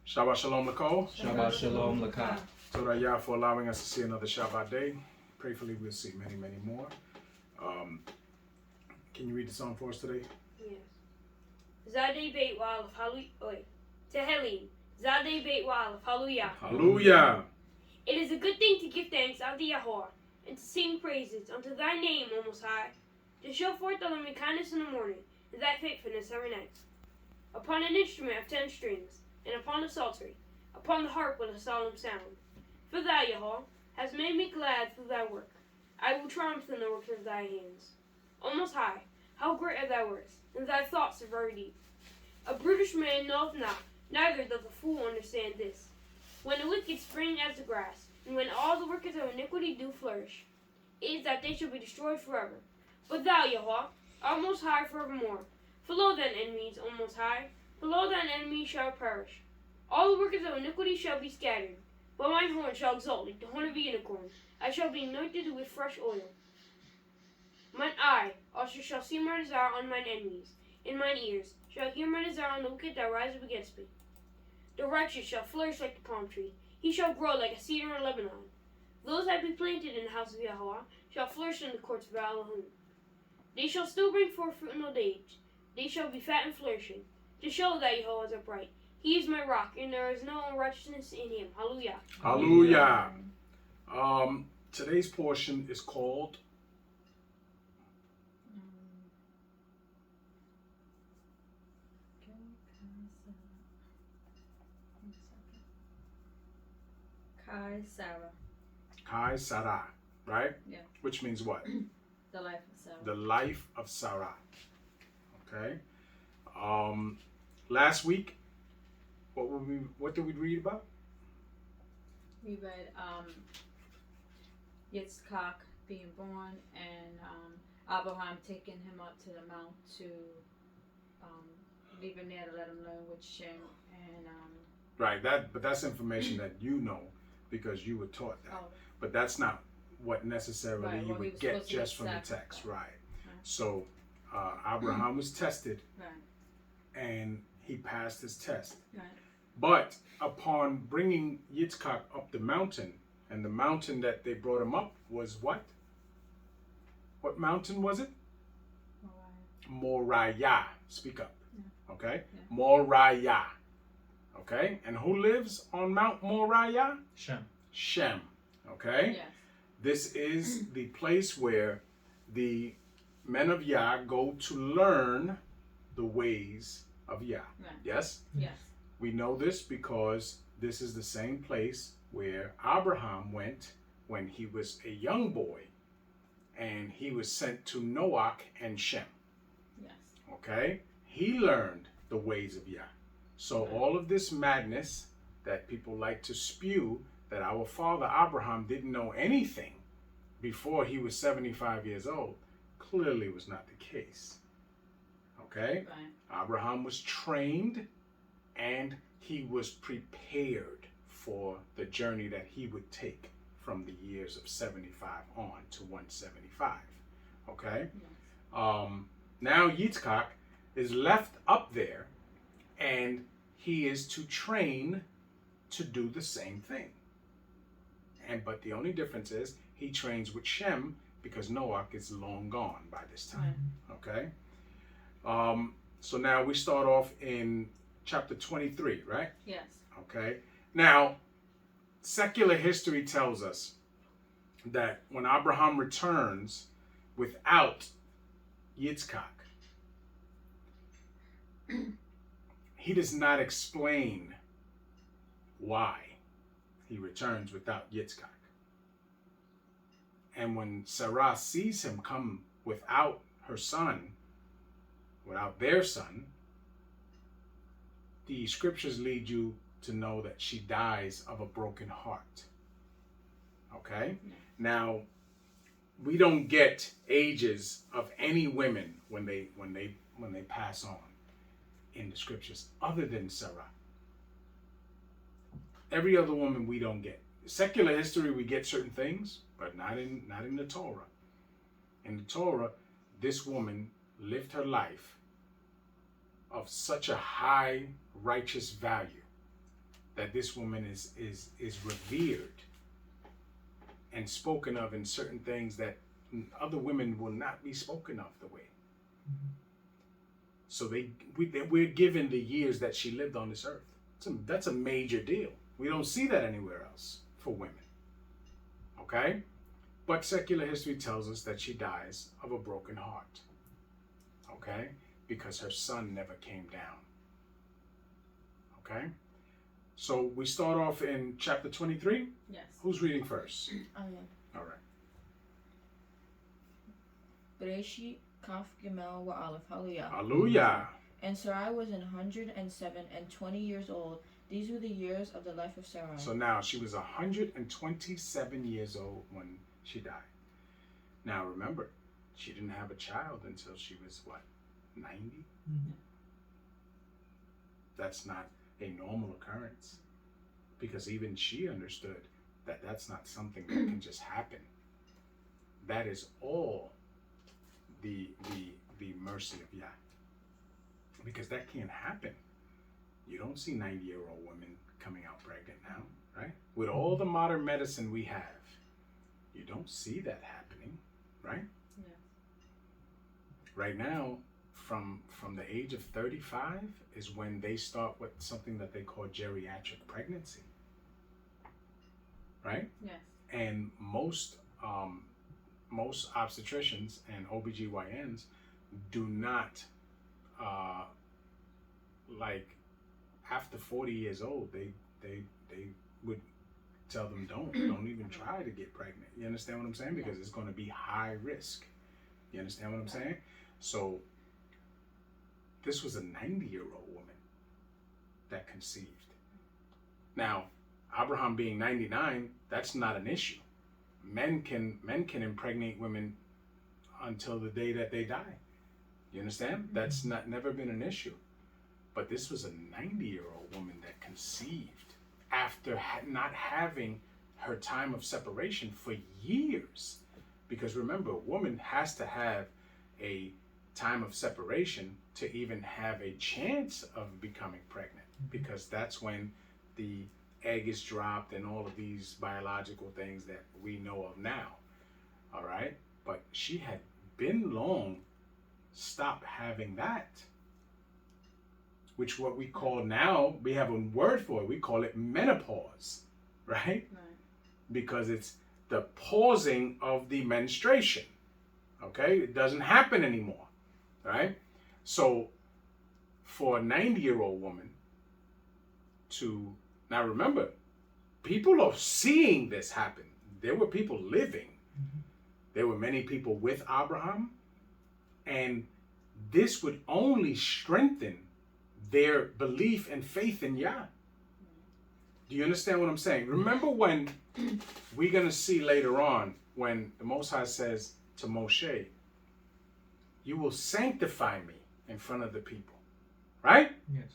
Shabbat Shalom, Nicole. Shabbat Shalom Lakah. Toda Yah for allowing us to see another Shabbat day. Prayfully, we'll see many, many more. Can you read the song for us today? Yes. Zadeh Beit Wa'alef Hallelujah. Tehillim. Zadeh Beit Wa'alef Hallelujah. Hallelujah. It is a good thing to give thanks unto Yahweh, and to sing praises unto thy name, O Most High, to show forth thy loving kindness in the morning, and thy faithfulness every night. Upon an instrument of 10 strings, and upon the psaltery, upon the harp with a solemn sound. For thou, Yahweh, hast made me glad through thy work. I will triumph in the work of thy hands. O Most High, how great are thy works, and thy thoughts are very deep. A brutish man knoweth not, neither doth a fool understand this. When the wicked spring as the grass, and when all the workers of iniquity do flourish, it is that they shall be destroyed forever. But thou, Yahweh, art most high forevermore. For lo thine enemies, O Most High, for lo thine enemies shall perish. All the workers of iniquity shall be scattered, but mine horn shall exalt like the horn of a unicorn. I shall be anointed with fresh oil. Mine eye also shall see my desire on mine enemies, and mine ears shall hear my desire on the wicked that rise up against me. The righteous shall flourish like the palm tree. He shall grow like a cedar in Lebanon. Those that be planted in the house of Yahweh shall flourish in the courts of Elohim. They shall still bring forth fruit in old age. They shall be fat and flourishing, to show that Yahweh is upright. He is my rock, and there is no unrighteousness in him. Hallelujah. Hallelujah. Today's portion is called Kai Sarah, right? Yeah. Which means what? The life of Sarah. The life of Sarah. Okay. Last week, what did we read about? We read Yitzchak being born and Abraham taking him up to the mount to leave him there to let him learn with Shem and Right. But that's information that you know because you were taught that. Oh. But that's not what necessarily Right, you what he would was get supposed to just from the sacrifice. text. Right. So Abraham was tested right. and he passed his test. Right. But upon bringing Yitzchak up the mountain, and the mountain that they brought him up was what? What mountain was it? Moriah. Speak up. Yeah. Okay? Yeah. Moriah. Okay? And who lives on Mount Moriah? Shem. Shem. Okay? Yes. This is the place where the men of Yah go to learn the ways of Yah. Right. Yes? Yes. We know this because this is the same place where Abraham went when he was a young boy and he was sent to Noach and Shem. Yes. Okay? He learned the ways of Yah. So all of this madness that people like to spew that our father Abraham didn't know anything before he was 75 years old clearly was not the case. Okay? Right. Abraham was trained and he was prepared for the journey that he would take from the years of 75 on to 175. Okay? Yes. Now Yitzchak is left up there and he is to train to do the same thing. But the only difference is he trains with Shem because Noach is long gone by this time. Right. Okay? So now we start off in chapter 23, right? Yes. Okay. Now, secular history tells us that when Abraham returns without Yitzchak, he does not explain why he returns without Yitzchak. And when Sarah sees him come without her son, without their son, the scriptures lead you to know that she dies of a broken heart. Okay? Yeah. Now, we don't get ages of any women when they pass on in the scriptures other than Sarah. Every other woman we don't get. Secular history we get certain things, but not in the Torah. In the Torah, this woman lived her life of such a high righteous value that this woman is revered and spoken of in certain things that other women will not be spoken of the way. So we're given the years that she lived on this earth. That's a major deal. We don't see that anywhere else for women. Okay? But secular history tells us that she dies of a broken heart. Okay? Because her son never came down. Okay? So we start off in chapter 23. Yes. Who's reading first? I am. All right. Bereshit, Kaf, Gimel, wa Aleph. Hallelujah. Hallelujah. And Sarai was 107 and 20 years old. These were the years of the life of Sarai. So now she was 127 years old when she died. Now remember, she didn't have a child until she was what, 90? That's not a normal occurrence, because even she understood that that's not something that can just happen. That is all the mercy of Yah, because that can't happen. You don't see 90-year-old women coming out pregnant now, right? With all the modern medicine we have, you don't see that happening, right? Yeah. Right now, from the age of 35 is when they start with something that they call geriatric pregnancy, right? Yes. And most obstetricians and OBGYNs do not like after 40 years old, they would tell them don't even try to get pregnant. You understand what I'm saying? Because it's going to be high risk. You understand what I'm saying? So this was a 90-year-old woman that conceived. Now, Abraham being 99, that's not an issue. Men can impregnate women until the day that they die. You understand? That's never been an issue. But this was a 90-year-old woman that conceived after not having her time of separation for years. Because remember, a woman has to have a time of separation to even have a chance of becoming pregnant, because that's when the egg is dropped and all of these biological things that we know of now. All right? But she had been long stopped having that, which what we call now, we have a word for it, we call it menopause, right? Right. Because it's the pausing of the menstruation. Okay? It doesn't happen anymore, right? So for a 90-year-old woman to, now remember, people are seeing this happen. There were people living. There were many people with Abraham, and this would only strengthen their belief and faith in Yah. Do you understand what I'm saying? Remember when we're going to see later on when the Most High says to Moshe, you will sanctify me in front of the people, right? Yes.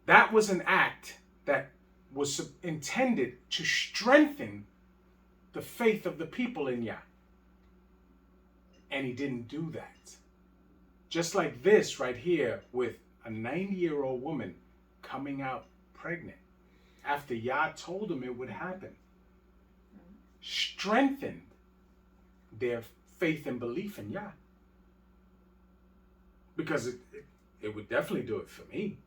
That was an act that was intended to strengthen the faith of the people in Yah. And he didn't do that. Just like this right here with a 90-year-old woman coming out pregnant after Yah told him it would happen. Strengthened their faith and belief in Yah. Because it would definitely do it for me.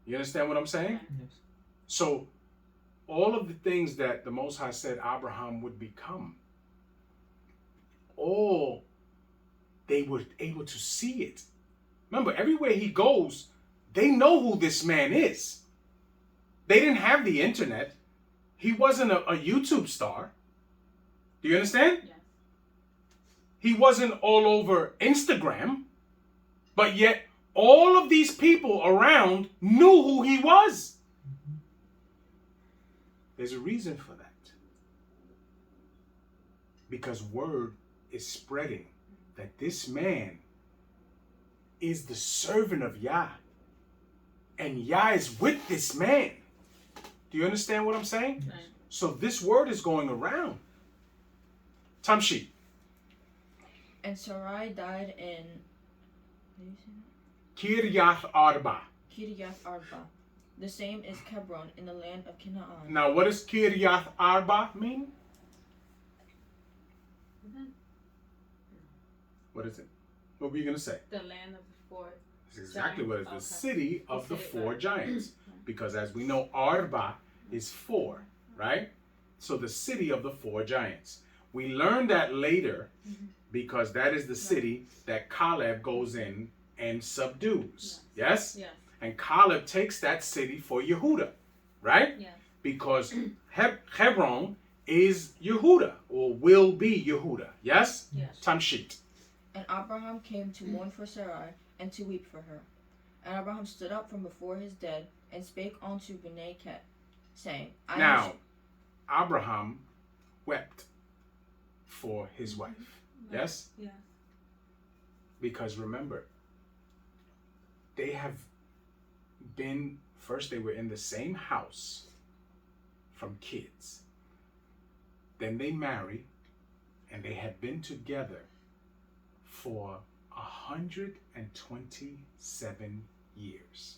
You understand what I'm saying? Yes. So all of the things that the Most High said Abraham would become, all they were able to see it. Remember, everywhere he goes, they know who this man is. They didn't have the internet. He wasn't a YouTube star. Do you understand? Yes. He wasn't all over Instagram, but yet all of these people around knew who he was. There's a reason for that. Because word is spreading that this man is the servant of Yah. And Yah is with this man. Do you understand what I'm saying? Right. So this word is going around. Tamshi. And Sarai died in, how do you say that? Kiryat Arba. Kirjath Arba. The same is Hebron in the land of Canaan. Now, what does Kiryath Arba mean? What is it? What were you going to say? The land of the four. That's exactly what it is. The Okay. city of the city, four right. giants. Because as we know, Arba is four, right? So the city of the four giants. We learned that later because that is the city that Caleb goes in and subdues. Yes? Yes. And Caleb takes that city for Yehuda, right? Yes. Because Hebron is Yehuda or will be Yehuda. Yes? Yes. Tamshit. And Abraham came to mourn for Sarai and to weep for her. And Abraham stood up from before his dead and spake unto Bnei Ket, saying, Now, Abraham wept for his wife. Yes? Yes. Because remember, they have been, first they were in the same house from kids. Then they marry, and they had been together for 127 years.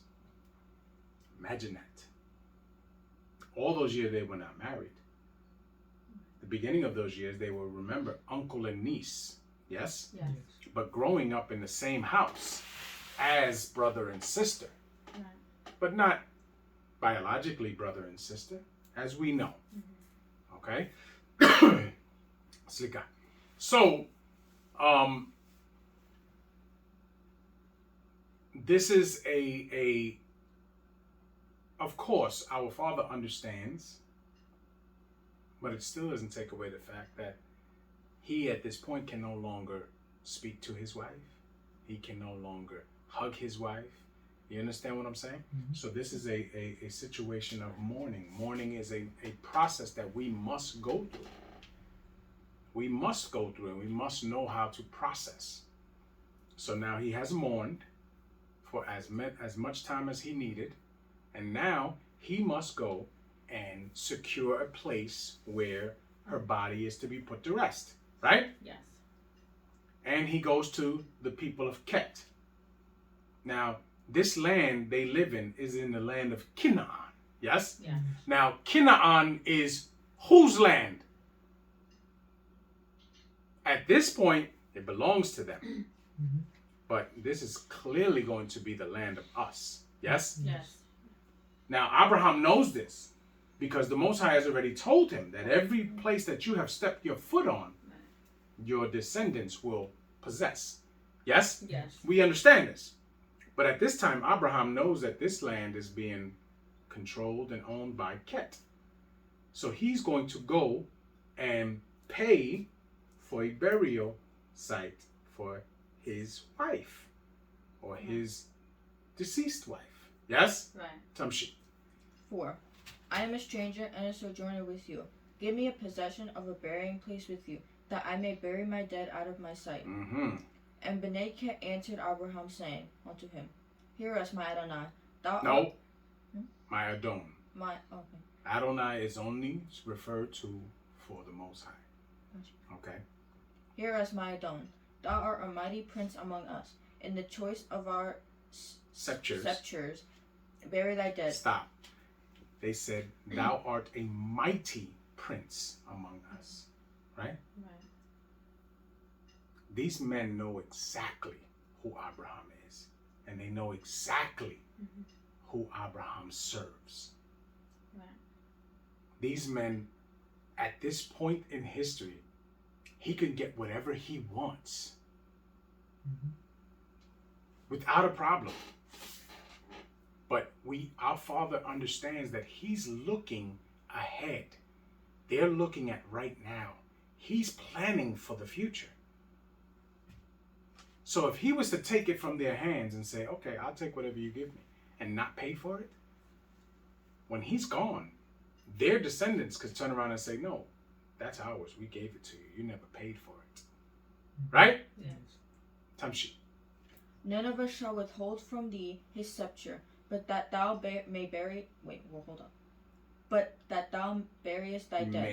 Imagine that. All those years they were not married. The beginning of those years they were, remember, uncle and niece. Yes? Yes. But growing up in the same house as brother and sister. Right. But not biologically brother and sister, as we know. Okay? Slika. So, this is of course, our Father understands, but it still doesn't take away the fact that he at this point can no longer speak to his wife. He can no longer hug his wife. You understand what I'm saying? So this is a situation of mourning. Mourning is a process that we must go through. We must go through and we must know how to process. So now he has mourned for as much time as he needed. And now he must go and secure a place where her body is to be put to rest. Right? Yes. And he goes to the people of Ket. Now, this land they live in is in the land of Canaan. Yes? Yes. Now, Canaan is whose land? At this point, it belongs to them. But this is clearly going to be the land of us. Yes? Yes. Now, Abraham knows this because the Most High has already told him that every place that you have stepped your foot on, your descendants will possess. Yes? Yes. We understand this. But at this time, Abraham knows that this land is being controlled and owned by Ket. So he's going to go and pay for a burial site for his wife or his deceased wife. Yes? Right. Tamshi. 4. I am a stranger and a sojourner with you. Give me a possession of a burying place with you, that I may bury my dead out of my sight. Mm-hmm. And Bnei Ket answered Abraham, saying unto him, Hear us, my Adonai. Thou No. art My Adon. my okay. Adonai is only referred to for the Most High. Okay? Hear us, my Adon. Thou art a mighty prince among us. In the choice of our Scepters. bury thy dead. Stop. They said, Thou art a mighty prince among us. Right? Right. These men know exactly who Abraham is. And they know exactly who Abraham serves. Right. These men, at this point in history, he can get whatever he wants. Without a problem. But our Father understands that he's looking ahead. They're looking at right now. He's planning for the future. So if he was to take it from their hands and say, okay, I'll take whatever you give me and not pay for it, when he's gone, their descendants could turn around and say, no, that's ours. We gave it to you. You never paid for it. Right? Yes. Tamshi. None of us shall withhold from thee his scepter, but that thou may bury. Hold on. But that thou buryest thy dead.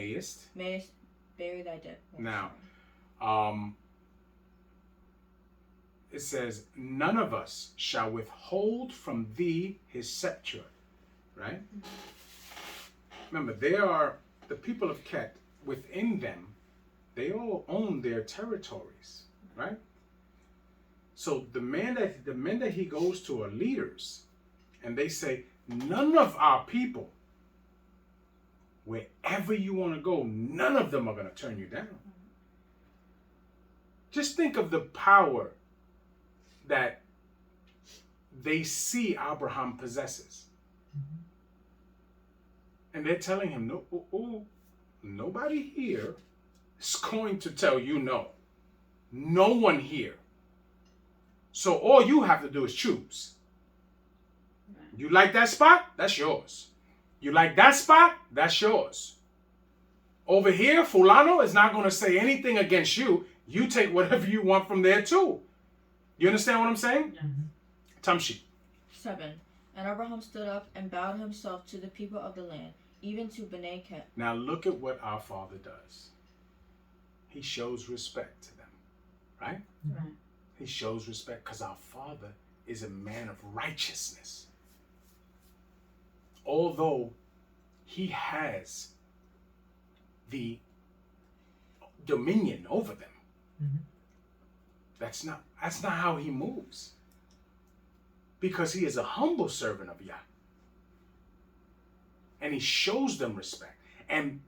Mayest bury thy dead. Now, it says, none of us shall withhold from thee his scepter, right? Remember, they are the people of Ket. Within them, they all own their territories, right? So the men that he goes to are leaders, and they say, none of our people, wherever you want to go, none of them are going to turn you down. Just think of the power that they see Abraham possesses. And they're telling him, no, nobody here is going to tell you no. No one here. So all you have to do is choose. You like that spot? That's yours. You like that spot? That's yours. Over here, Fulano is not going to say anything against you. You take whatever you want from there too. You understand what I'm saying? Tamshi. 7. And Abraham stood up and bowed himself to the people of the land, even to Bnei Ket. Now look at what our Father does. He shows respect to them, right? Right. He shows respect because our Father is a man of righteousness. Although he has the dominion over them, that's not how he moves. Because he is a humble servant of Yah. And he shows them respect. And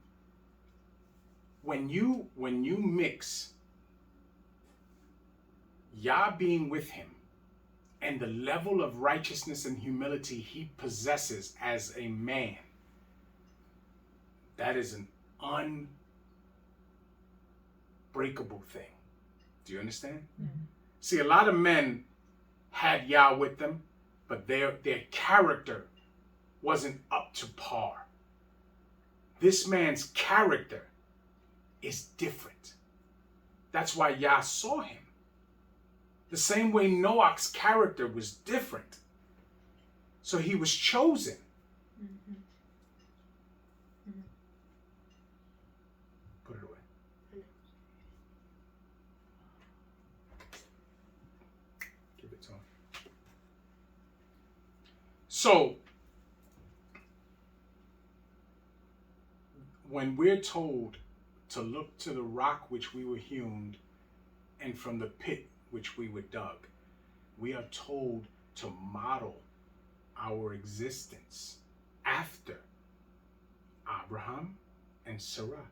when you mix Yah being with him and the level of righteousness and humility he possesses as a man, that is an unbreakable thing. Do you understand? See, a lot of men had Yah with them, but their character wasn't up to par. This man's character is different. That's why Yah saw him. The same way Noach's character was different. So he was chosen. Put it away. Give it to him. So, when we're told to look to the rock which we were hewn and from the pit which we were dug, we are told to model our existence after Abraham and Sarah.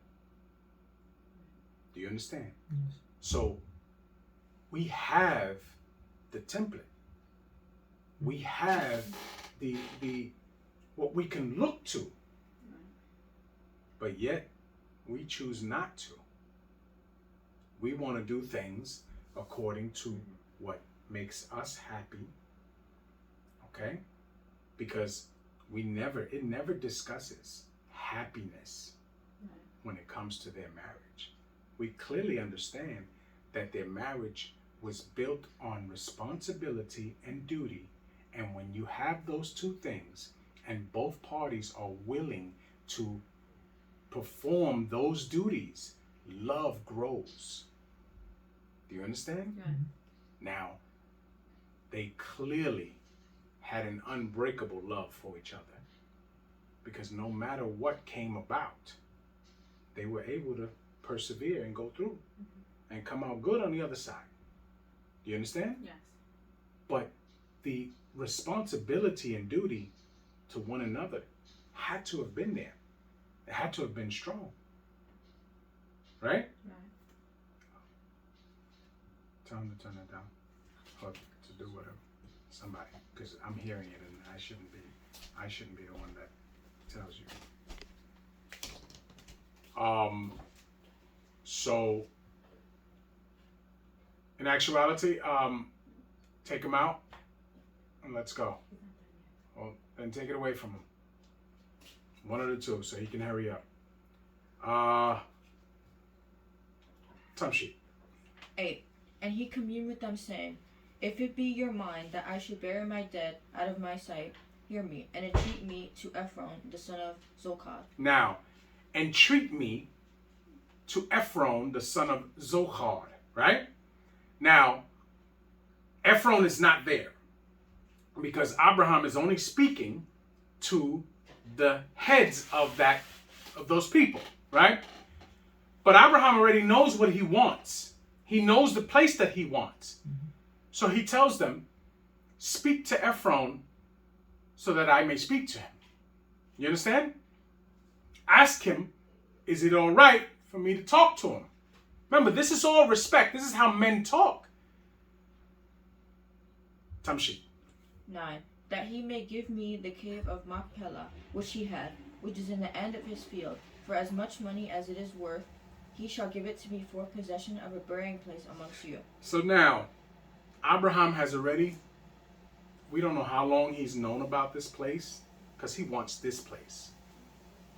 Do you understand? Yes. So we have the template. We have the what we can look to. But yet we choose not to. We want to do things according to what makes us happy. Okay? Because it never discusses happiness when it comes to their marriage. We clearly understand that their marriage was built on responsibility and duty. And when you have those two things and both parties are willing to perform those duties, love grows. Do you understand? Right. Now, they clearly had an unbreakable love for each other, because no matter what came about, they were able to persevere and go through and come out good on the other side. Do you understand? Yes. But the responsibility and duty to one another had to have been there. It had to have been strong. Right? Right. Tell them to turn it down. Or to do whatever. Somebody. Because I'm hearing it and I shouldn't be the one that tells you. So in actuality, take him out and let's go. Well, then take it away from him. One of the two, so he can hurry up. Tamshi. 8. And he communed with them, saying, If it be your mind that I should bury my dead out of my sight, hear me, and entreat me to Ephron, the son of Zochar. Now, entreat me to Ephron, the son of Zochar, right? Now, Ephron is not there because Abraham is only speaking to the heads of those people, right? But Abraham already knows what he wants. He knows the place that he wants. So he tells them, speak to Ephron so that I may speak to him. You understand? Ask him, is it all right for me to talk to him? Remember, this is all respect. This is how men talk. Tamshi. 9. That he may give me the cave of Machpelah, which he had, which is in the end of his field. For as much money as it is worth, he shall give it to me for possession of a burying place amongst you. So now, Abraham has already, we don't know how long he's known about this place, because he wants this place.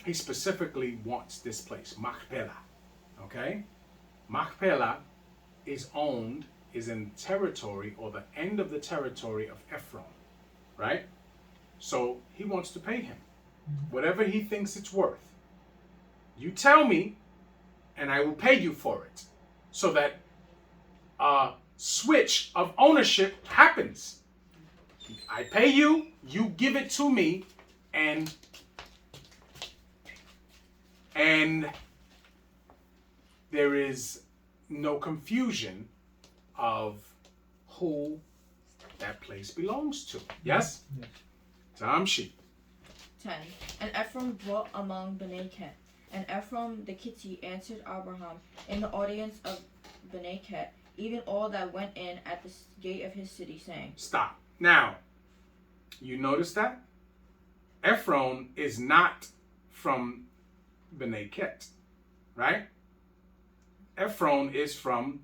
He specifically wants this place, Machpelah. Okay? Machpelah is in territory, or the end of the territory of Ephron. Right? So he wants to pay him whatever he thinks it's worth. You tell me, and I will pay you for it, so that a switch of ownership happens. I pay you, you give it to me, and there is no confusion of who that place belongs to. Yes? Yes. Tamshi. 10. And Ephron dwelt among Bnei Ket. And Ephron the Kitti answered Abraham in the audience of Bnei Ket, even all that went in at the gate of his city, saying, Stop. Now, you notice that? Ephron is not from Bnei Ket, right? Ephron is from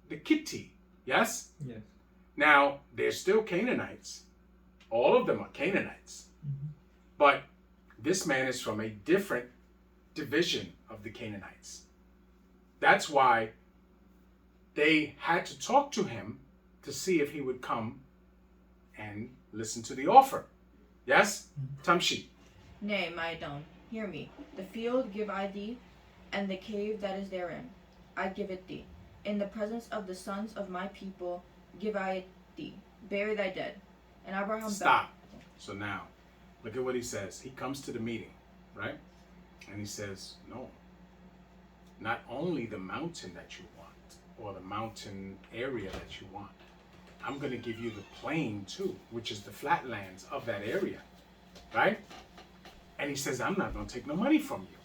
the Kitti, yes? Yes. Now, they're still Canaanites. All of them are Canaanites. But this man is from a different division of the Canaanites. That's why they had to talk to him to see if he would come and listen to the offer. Yes? Tamshi. Nay, my Adon, hear me. The field give I thee, and the cave that is therein. I give it thee. In the presence of the sons of my people give I it thee. Bury thy dead. And Abraham... Stop. So now, look at what he says. He comes to the meeting, right? And he says, no. Not only the mountain that you want, or the mountain area that you want. I'm going to give you the plain too, which is the flatlands of that area, right? And he says, I'm not going to take no money from you.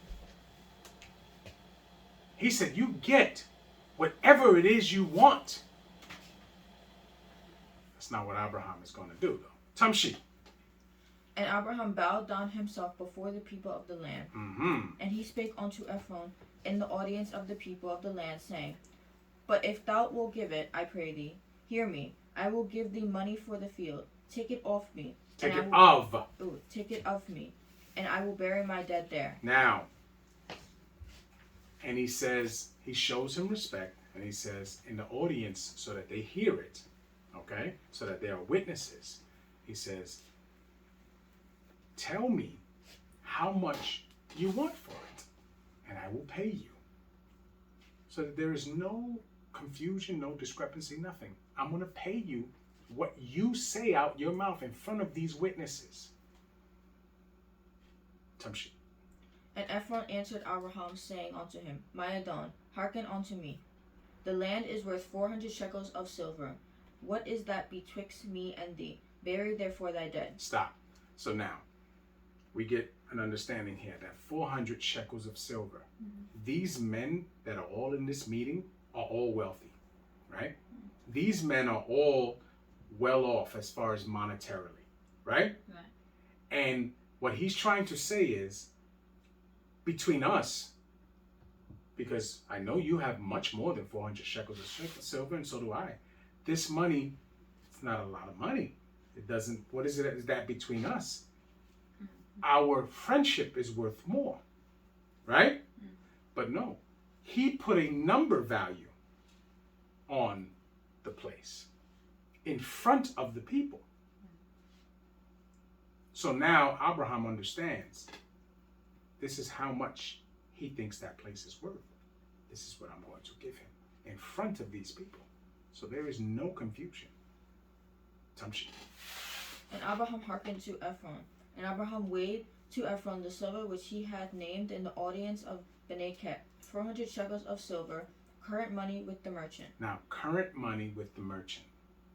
He said, you get whatever it is you want. That's not what Abraham is going to do, though. Tamshi. And Abraham bowed down himself before the people of the land. And he spake unto Ephron in the audience of the people of the land, saying, But if thou wilt give it, I pray thee, hear me. I will give thee money for the field. Take it off me. Take it of. Take it of me, and I will bury my dead there. Now, and he says, he shows him respect, and he says, in the audience, so that they hear it, okay, so that they are witnesses, he says, tell me how much you want for it, and I will pay you. So that there is no confusion, no discrepancy, nothing. I'm going to pay you what you say out your mouth in front of these witnesses. Tamshi. And Ephron answered Abraham, saying unto him, My Adon, hearken unto me. The land is worth 400 shekels of silver. What is that betwixt me and thee? Bury therefore thy dead. Stop. So now, we get an understanding here that 400 shekels of silver. These men that are all in this meeting are all wealthy, right? These men are all well off as far as monetarily, right? And what he's trying to say is, between us, because I know you have much more than 400 shekels of silver, and so do I. This money, it's not a lot of money. It doesn't, what is it, is that between us? Our friendship is worth more, right? But no, he put a number value on the place in front of the people. So now Abraham understands this is how much he thinks that place is worth. This is what I'm going to give him in front of these people. So there is no confusion. Tamshi. And Abraham hearkened to Ephron. And Abraham weighed to Ephron the silver which he had named in the audience of Bnei Ket, 400 shekels of silver, current money with the merchant. Now, current money with the merchant.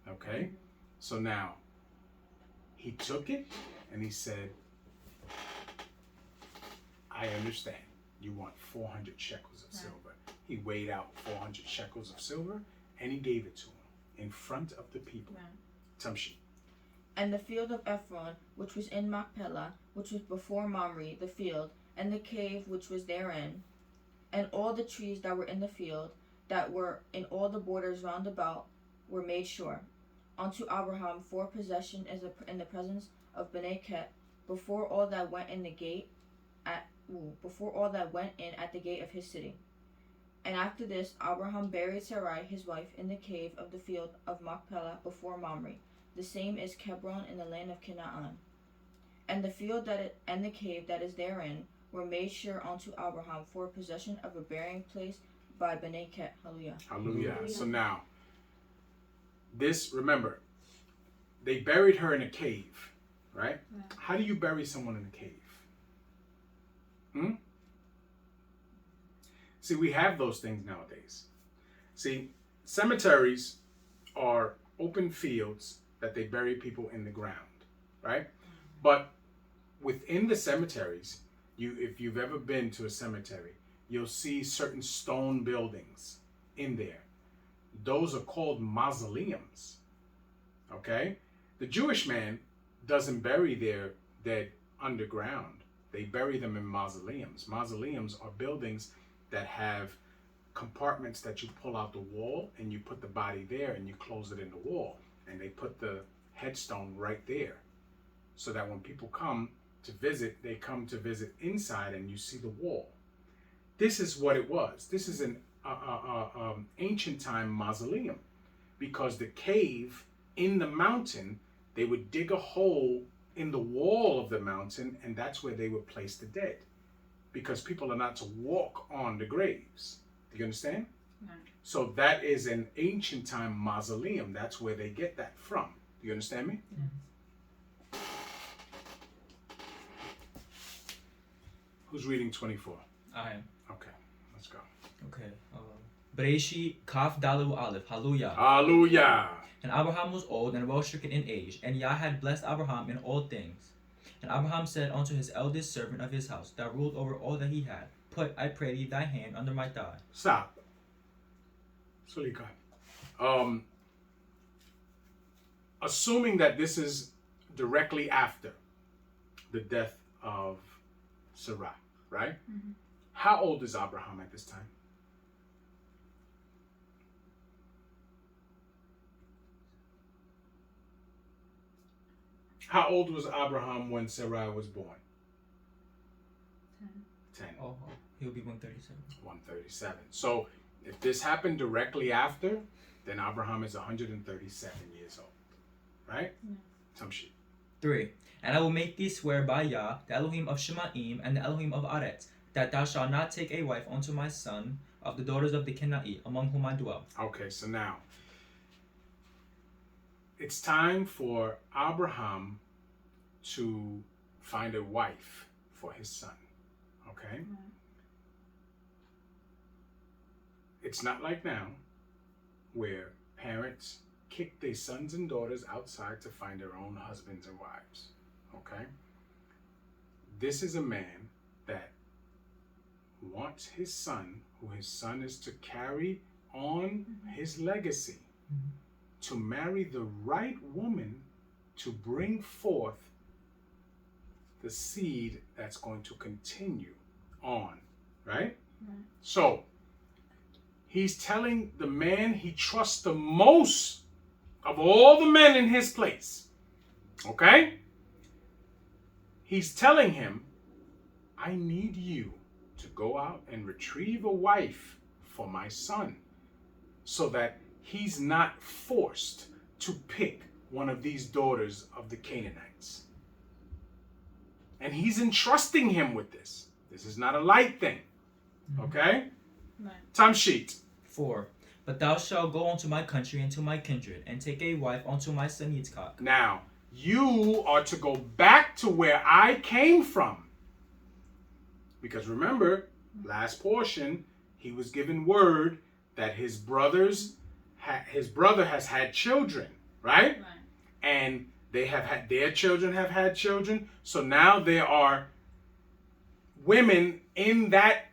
Okay? So now, he took it and he said, I understand. You want 400 shekels of silver. He weighed out 400 shekels of silver and he gave it to him in front of the people. Tamshi. And the field of Ephron, which was in Machpelah, which was before Mamre, the field, and the cave which was therein, and all the trees that were in the field, that were in all the borders round about, were made sure, unto Abraham for possession in the presence of Bnei Ket, before all that went in at the gate of his city. And after this, Abraham buried Sarai his wife in the cave of the field of Machpelah before Mamre. The same is Hebron in the land of Canaan. And the field and the cave that is therein were made sure unto Abraham for possession of a burying place by Bnei Ket. Hallelujah. Hallelujah. So now, this, remember, they buried her in a cave, right? Yeah. How do you bury someone in a cave? See, we have those things nowadays. See, cemeteries are open fields that they bury people in the ground, right? But within the cemeteries, if you've ever been to a cemetery, you'll see certain stone buildings in there. Those are called mausoleums, okay? The Jewish man doesn't bury their dead underground. They bury them in mausoleums. Mausoleums are buildings that have compartments that you pull out the wall and you put the body there and you close it in the wall. And they put the headstone right there so that when people come to visit, they come to visit inside and you see the wall. This is what it was. This is an ancient time mausoleum, because the cave in the mountain, they would dig a hole in the wall of the mountain, and that's where they would place the dead, because people are not to walk on the graves. Do you understand? Right. So that is an ancient time mausoleum. That's where they get that from. Do you understand me? Yes. Who's reading 24? I am. Okay, let's go. Okay. Bereshit Kaf Dalu Aleph. Hallelujah. Hallelujah. And Abraham was old and well stricken in age, and Yah had blessed Abraham in all things. And Abraham said unto his eldest servant of his house, that ruled over all that he had, Put, I pray thee, thy hand under my thigh. Stop. Sulika. Assuming that this is directly after the death of Sarai, right? Mm-hmm. How old is Abraham at this time? How old was Abraham when Sarai was born? 10. Oh, he'll be 137. 137. So if this happened directly after, then Abraham is 137 years old. Right? Tamshi. 3. And I will make thee swear by Yah, the Elohim of Shemaim, and the Elohim of Aretz, that thou shalt not take a wife unto my son of the daughters of the Kenite, among whom I dwell. Okay, so now it's time for Abraham to find a wife for his son. Okay? Right. It's not like now where parents kick their sons and daughters outside to find their own husbands and wives. Okay? This is a man that wants his son, who his son is to carry on his legacy, to marry the right woman to bring forth the seed that's going to continue on, right? So he's telling the man he trusts the most of all the men in his place, okay? He's telling him, I need you to go out and retrieve a wife for my son, so that he's not forced to pick one of these daughters of the Canaanites. And he's entrusting him with this. This is not a light thing. Okay? Right. Time sheet. 4. But thou shalt go unto my country and to my kindred, and take a wife unto my son Yitzchak. Now, You are to go back to where I came from. Because remember, last portion, he was given word that his brother has had children, right? Right. And their children have had children. So now there are women in that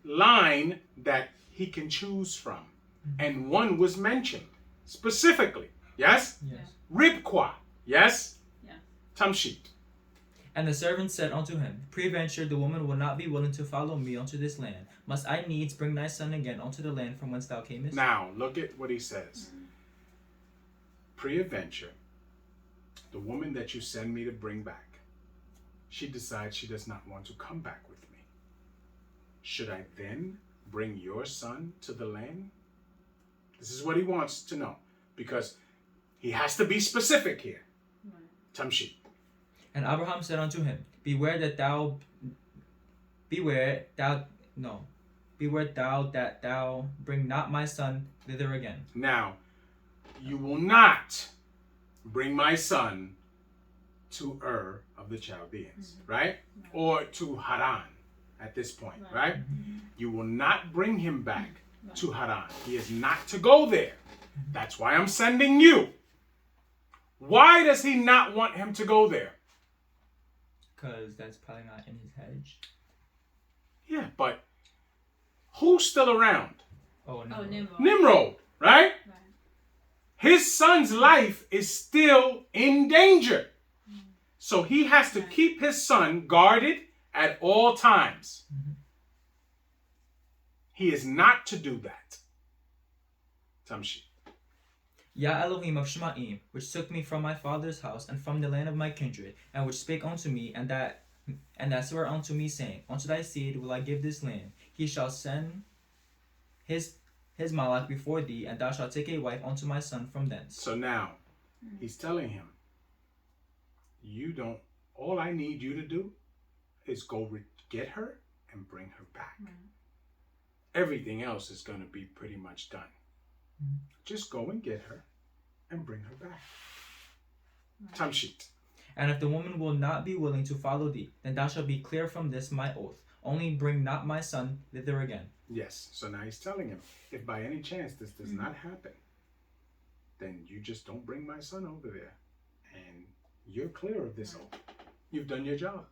line that he can choose from. And one was mentioned specifically. Yes? Yes. Ribqua. Yes? Yeah. Tamshit. And the servant said unto him, Peradventure the woman will not be willing to follow me unto this land. Must I needs bring thy son again unto the land from whence thou camest? Now, look at what he says. Peradventure, the woman that you send me to bring back, she decides she does not want to come back with me. Should I then bring your son to the land? This is what he wants to know, because he has to be specific here. Right. Tamshit. And Abraham said unto him, Beware that thou that thou bring not my son thither again. Now, you will not bring my son to Ur of the Chaldeans, right? Or to Haran at this point, right? You will not bring him back to Haran. He is not to go there. That's why I'm sending you. Why does he not want him to go there? Because that's probably not in his hedge. Yeah, but who's still around? Oh, no. Oh, Nimrod. Nimrod, right? Right. His son's life is still in danger. So he has to keep his son guarded at all times. He is not to do that. Tamshi. Yah Elohim of Shemaim, which took me from my father's house and from the land of my kindred, and which spake unto me, and that sware unto me, saying, Unto thy seed will I give this land. He shall send his malach before thee, and thou shalt take a wife unto my son from thence. So now, he's telling him, all I need you to do is go get her and bring her back. Everything else is going to be pretty much done. Just go and get her and bring her back. Tamshit. And if the woman will not be willing to follow thee, then thou shalt be clear from this my oath. Only bring not my son thither again. Yes. So now he's telling him, if by any chance this does not happen, then you just don't bring my son over there. And you're clear of this oath. You've done your job.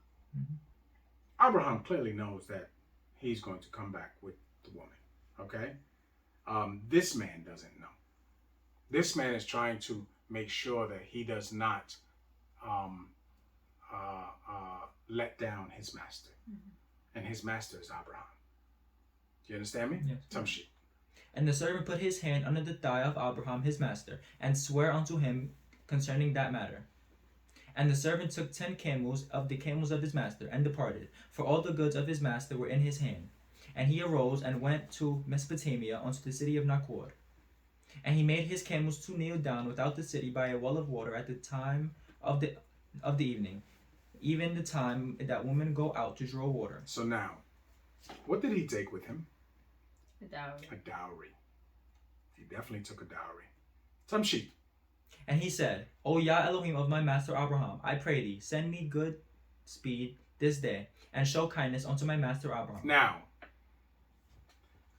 Abraham clearly knows that he's going to come back with the woman. Okay? This man doesn't know. This man is trying to make sure that he does not let down his master. And his master is Abraham. Do you understand me? Yes. Tamshi. And the servant put his hand under the thigh of Abraham his master, and sware unto him concerning that matter. And the servant took 10 camels of the camels of his master, and departed, for all the goods of his master were in his hand. And he arose and went to Mesopotamia unto the city of Nachor. And he made his camels to kneel down without the city by a well of water at the time of the evening, even the time that women go out to draw water. So now, what did he take with him? A dowry. A dowry. He definitely took a dowry. Tamshi. And he said, O Yah Elohim of my master Abraham, I pray thee, send me good speed this day, and show kindness unto my master Abraham. Now,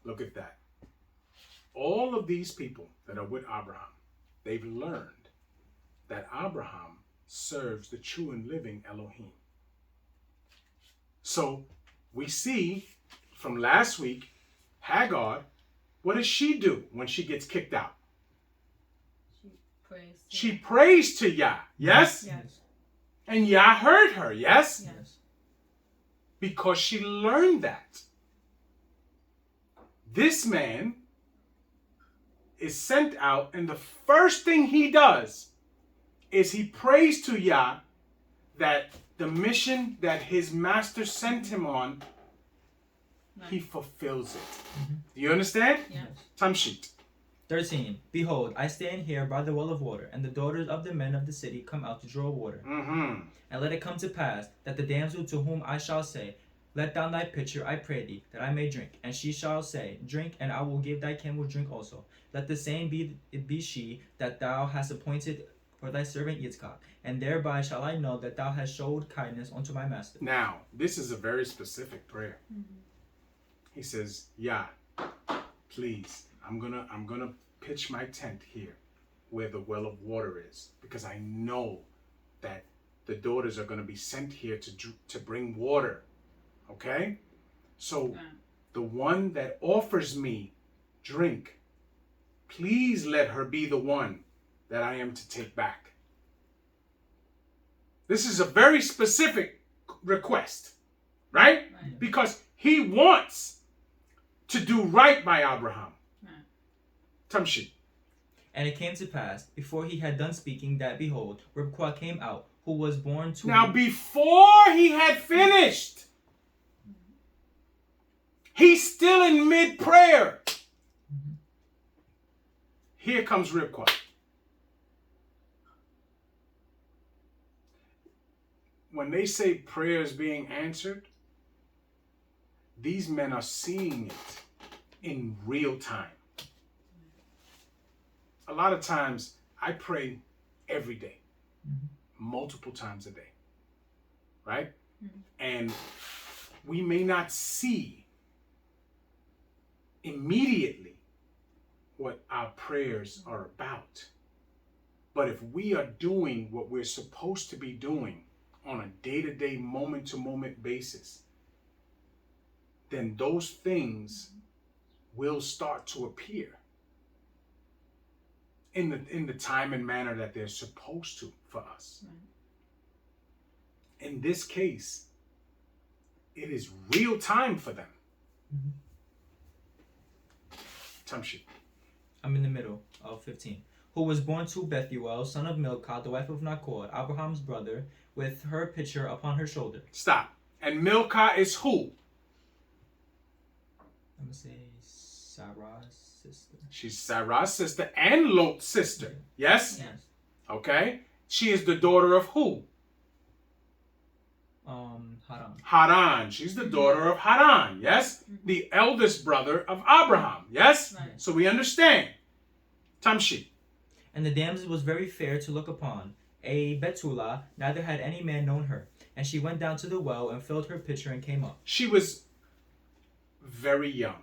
look at that. All of these people that are with Abraham, they've learned that Abraham serves the true and living Elohim. So we see from last week, Hagar, what does she do when she gets kicked out? She prays to Yah, yes? Yes. And Yah heard her, yes? Yes. Because she learned that. This man is sent out, and the first thing he does is he prays to Yah that the mission that his master sent him on, he fulfills it. Do you understand? Yes. Tamshit. 13. Behold, I stand here by the well of water, and the daughters of the men of the city come out to draw water. And let it come to pass that the damsel to whom I shall say, Let down thy pitcher, I pray thee, that I may drink. And she shall say, Drink, and I will give thy camel drink also. Let the same be she that thou hast appointed for thy servant Yitzchak, and thereby shall I know that thou hast showed kindness unto my master. Now, this is a very specific prayer. He says, "Yeah, please, I'm gonna pitch my tent here where the well of water is, because I know that the daughters are gonna be sent here to bring water." Okay? So the one that offers me drink, please let her be the one that I am to take back. This is a very specific request, right? Because he wants to do right by Abraham. Tamshi. And it came to pass, before he had done speaking, that behold, Ribkah came out, who was born to... Now, before he had finished, he's still in mid-prayer. Here comes Ribkah. When they say prayer is being answered, these men are seeing it in real time. A lot of times, I pray every day, multiple times a day, right? And we may not see immediately what our prayers are about. But if we are doing what we're supposed to be doing on a day-to-day, moment-to-moment basis, then those things will start to appear in the time and manner that they're supposed to for us. In this case, it is real time for them. Tamshi. I'm in the middle of 15. Who was born to Bethuel, son of Milcah, the wife of Nachor, Abraham's brother, with her pitcher upon her shoulder. Stop. And Milcah is who? I'm going to say Sarah's sister. She's Sarah's sister and Lot's sister. Yes? Yes. Okay. She is the daughter of who? Haran. Haran. She's the daughter of Haran. Yes? The eldest brother of Abraham. Yes? Right. So we understand. Tamshi. And the damsel was very fair to look upon, a Betula, neither had any man known her. And she went down to the well and filled her pitcher and came up. She was very young.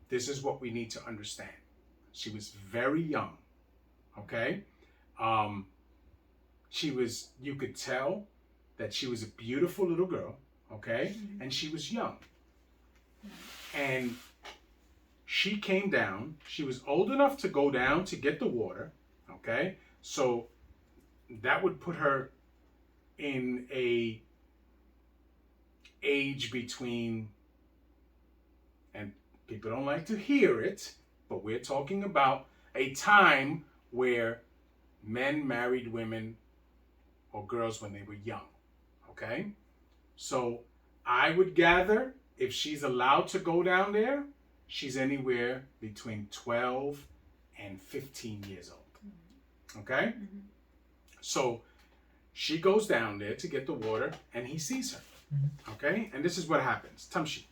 This is what we need to understand. She was very young. Okay? She was, you could tell that she was a beautiful little girl. Okay? And she was young. And she came down. She was old enough to go down to get the water. Okay? So that would put her in a age between, and people don't like to hear it, but we're talking about a time where men married women or girls when they were young. Okay? So I would gather if she's allowed to go down there, she's anywhere between 12 and 15 years old. Okay? So she goes down there to get the water and he sees her. Okay? And this is what happens. Tamshi.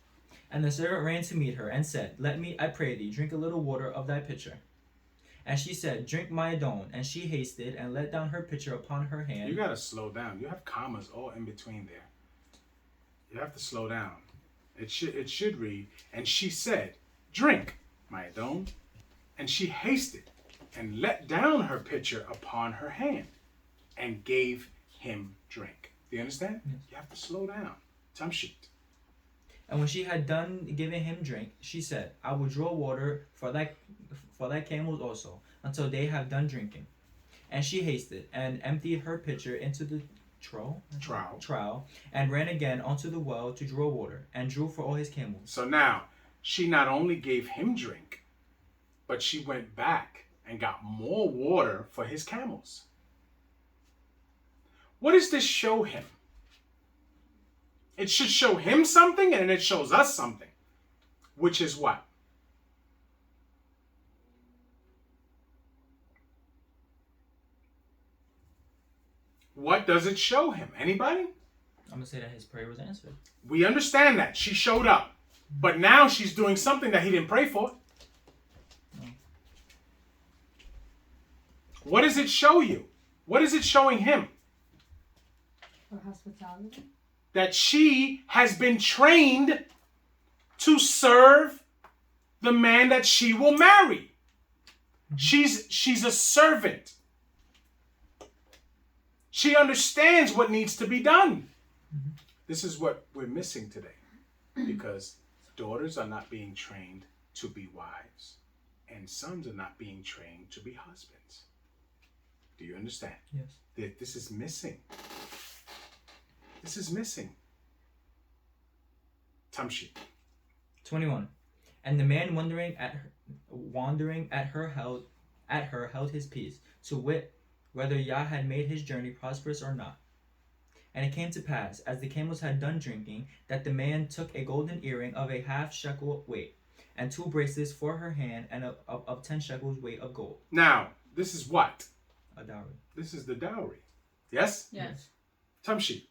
And the servant ran to meet her and said, Let me, I pray thee, drink a little water of thy pitcher. And she said, Drink my adon. And she hasted and let down her pitcher upon her hand. You got to slow down. You have commas all in between there. You have to slow down. It should read, and she said, Drink my adon. And she hasted and let down her pitcher upon her hand and gave him drink. Do you understand? Yes. You have to slow down. Tamshit. And when she had done giving him drink, she said, I will draw water for thy camels also, until they have done drinking. And she hasted and emptied her pitcher into the trough, and ran again unto the well to draw water, and drew for all his camels. So now, she not only gave him drink, but she went back and got more water for his camels. What does this show him? It should show him something, and it shows us something. Which is what? What does it show him? Anybody? I'm going to say that his prayer was answered. We understand that. She showed up. But now she's doing something that he didn't pray for. No. What does it show you? What is it showing him? For hospitality? That she has been trained to serve the man that she will marry. She's a servant. She understands what needs to be done. This is what we're missing today, because daughters are not being trained to be wives, and sons are not being trained to be husbands. Do you understand? Yes. This is missing. This is missing. Tamshi. 21. And the man wandering at her held his peace, to wit, whether Yah had made his journey prosperous or not. And it came to pass, as the camels had done drinking, that the man took a golden earring of a half shekel weight, and 2 bracelets for her hand, and of 10 shekels weight of gold. Now, this is what? A dowry. This is the dowry. Yes? Yes. Tamshi.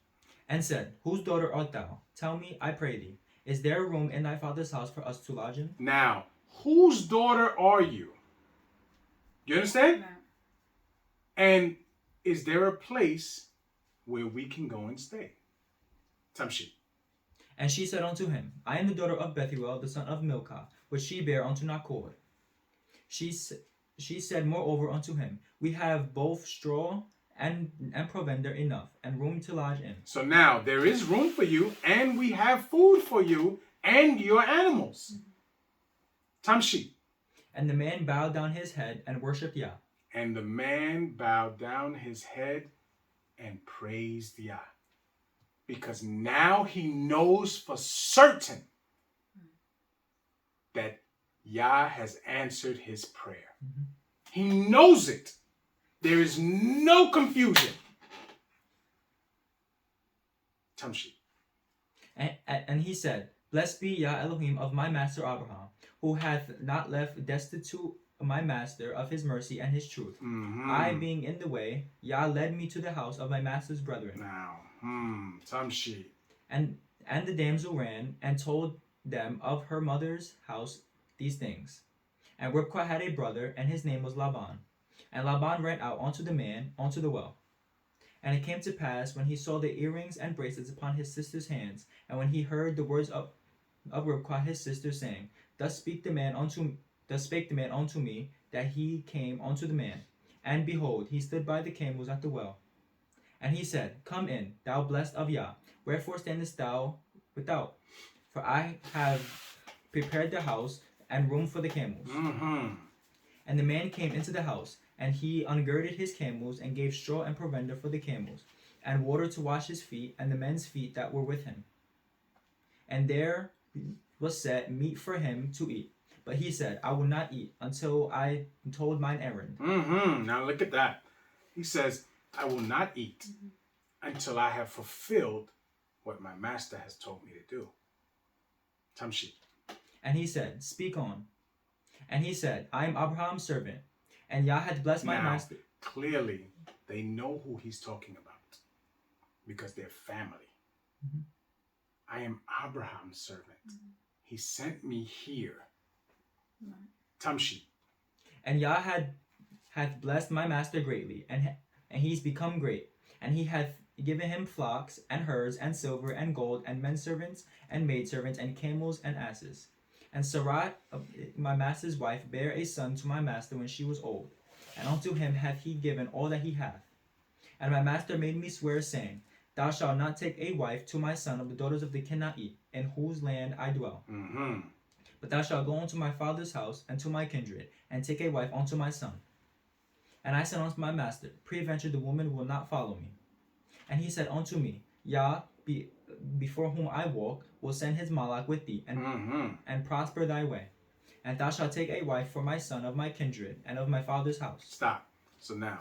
And said, Whose daughter art thou? Tell me, I pray thee. Is there a room in thy father's house for us to lodge in? Now, whose daughter are you? You understand? No. And is there a place where we can go and stay? Tamshi. And she said unto him, I am the daughter of Bethuel, the son of Milcah, which she bare unto Nachor. She said moreover unto him, We have both straw and provender enough, and room to lodge in. So now there is room for you, and we have food for you and your animals. Tamshi. And the man bowed down his head and worshipped Yah. And the man bowed down his head and praised Yah. Because now he knows for certain that Yah has answered his prayer. He knows it. There is no confusion. Tamshi. And he said, Blessed be Yah Elohim of my master Abraham, who hath not left destitute my master of his mercy and his truth. I being in the way, Yah led me to the house of my master's brethren. Now, Tamshi. And the damsel ran and told them of her mother's house these things. And Rivkah had a brother, and his name was Laban. And Laban ran out unto the man, unto the well. And it came to pass, when he saw the earrings and bracelets upon his sister's hands, and when he heard the words of Rivkah his sister, saying, Thus spake the man unto me, that he came unto the man. And behold, he stood by the camels at the well. And he said, Come in, thou blessed of Yah. Wherefore standest thou without? For I have prepared the house and room for the camels. And the man came into the house, and he ungirded his camels, and gave straw and provender for the camels, and water to wash his feet, and the men's feet that were with him. And there was set meat for him to eat. But he said, I will not eat until I told mine errand. Now look at that. He says, I will not eat until I have fulfilled what my master has told me to do. Tamshi. And he said, Speak on. And he said, I am Abraham's servant, and Yah hath blessed my master. Clearly, they know who he's talking about, because they're family. I am Abraham's servant. He sent me here. Tamshi. And Yah hath blessed my master greatly, and he's become great. And he hath given him flocks, and herds, and silver, and gold, and menservants, and maidservants, and camels, and asses. And Sarai, my master's wife, bare a son to my master when she was old. And unto him hath he given all that he hath. And my master made me swear, saying, Thou shalt not take a wife to my son of the daughters of the Kenite, in whose land I dwell. But thou shalt go unto my father's house, and to my kindred, and take a wife unto my son. And I said unto my master, Peradventure the woman will not follow me. And he said unto me, Yah, before whom I walk, will send his malach with thee, and prosper thy way. And thou shalt take a wife for my son of my kindred, and of my father's house. Stop. So now,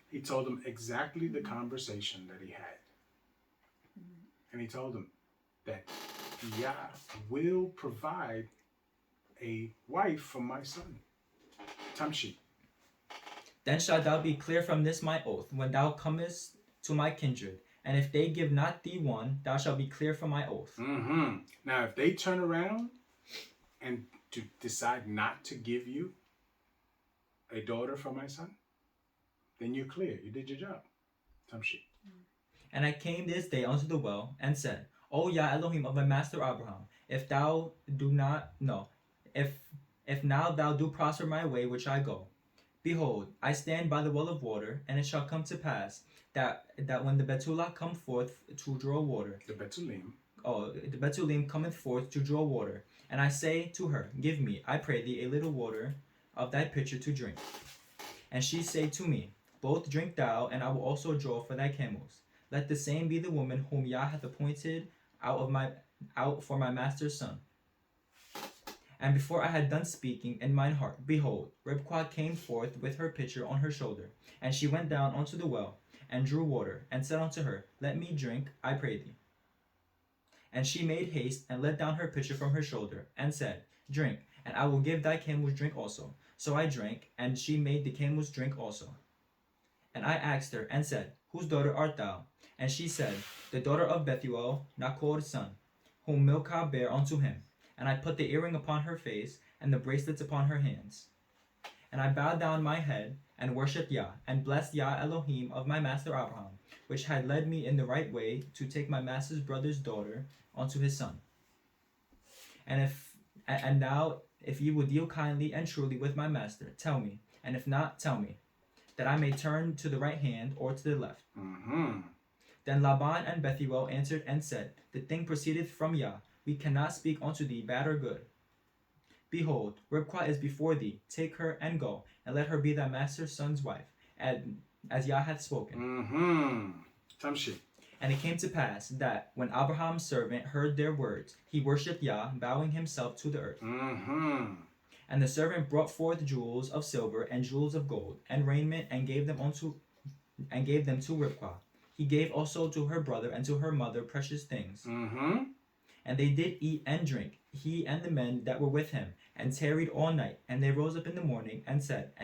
he told him exactly the conversation that he had. And he told him that Yah will provide a wife for my son. Tamshi. Then shalt thou be clear from this my oath, when thou comest to my kindred. And if they give not thee one, thou shalt be clear from my oath. Now, if they turn around and to decide not to give you a daughter for my son, then you're clear. You did your job. Tamshi. And I came this day unto the well, and said, O Yah Elohim of my master Abraham, if thou do not no, if now thou do prosper my way which I go, behold, I stand by the well of water, and it shall come to pass that when the Betula come forth to draw water, The Betulim. the Betulim cometh forth to draw water, and I say to her, Give me, I pray thee, a little water of thy pitcher to drink. And she say to me, Both drink thou, and I will also draw for thy camels. Let the same be the woman whom Yah hath appointed out for my master's son. And before I had done speaking in mine heart, behold, Ribkah came forth with her pitcher on her shoulder, and she went down unto the well, and drew water, and said unto her, Let me drink, I pray thee. And she made haste, and let down her pitcher from her shoulder, and said, Drink, and I will give thy camels drink also. So I drank, and she made the camels drink also. And I asked her, and said, Whose daughter art thou? And she said, The daughter of Bethuel, Nachor's son, whom Milcah bare unto him. And I put the earring upon her face, and the bracelets upon her hands. And I bowed down my head, and worshipped Yah, and blessed Yah Elohim of my master Abraham, which had led me in the right way to take my master's brother's daughter unto his son. And now, if ye will deal kindly and truly with my master, tell me, and if not, tell me, that I may turn to the right hand or to the left. Mm-hmm. Then Laban and Bethuel answered and said, The thing proceedeth from Yah. We cannot speak unto thee bad or good. Behold, Ribkah is before thee. Take her and go, and let her be thy master's son's wife, as Yah hath spoken. Mm-hmm. Tamshi. And it came to pass that when Abraham's servant heard their words, he worshipped Yah, bowing himself to the earth. Mm-hmm. And the servant brought forth jewels of silver and jewels of gold, and raiment, and gave them to Ribkah. He gave also to her brother and to her mother precious things. Mm-hmm. And they did eat and drink, he and the men that were with him, and tarried all night. And they rose up in the morning, and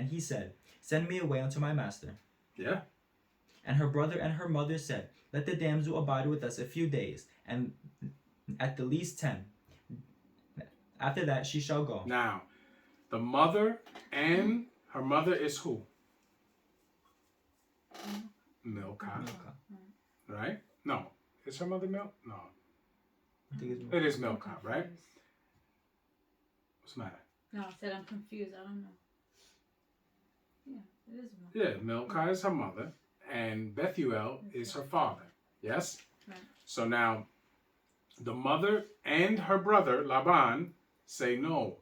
he said, Send me away unto my master. Yeah. And her brother and her mother said, Let the damsel abide with us a few days, and at the least 10. After that she shall go. Now, the mother and her mother is who? Milcah. Right? No. Is her mother Milcah? No. I think it's It is Milcah, right? What's the matter? No, I said I'm confused. I don't know. Yeah, it is one. Yeah, Milcah is her mother, and Bethuel is her father. Yes? Right. So now, the mother and her brother, Laban, say, no,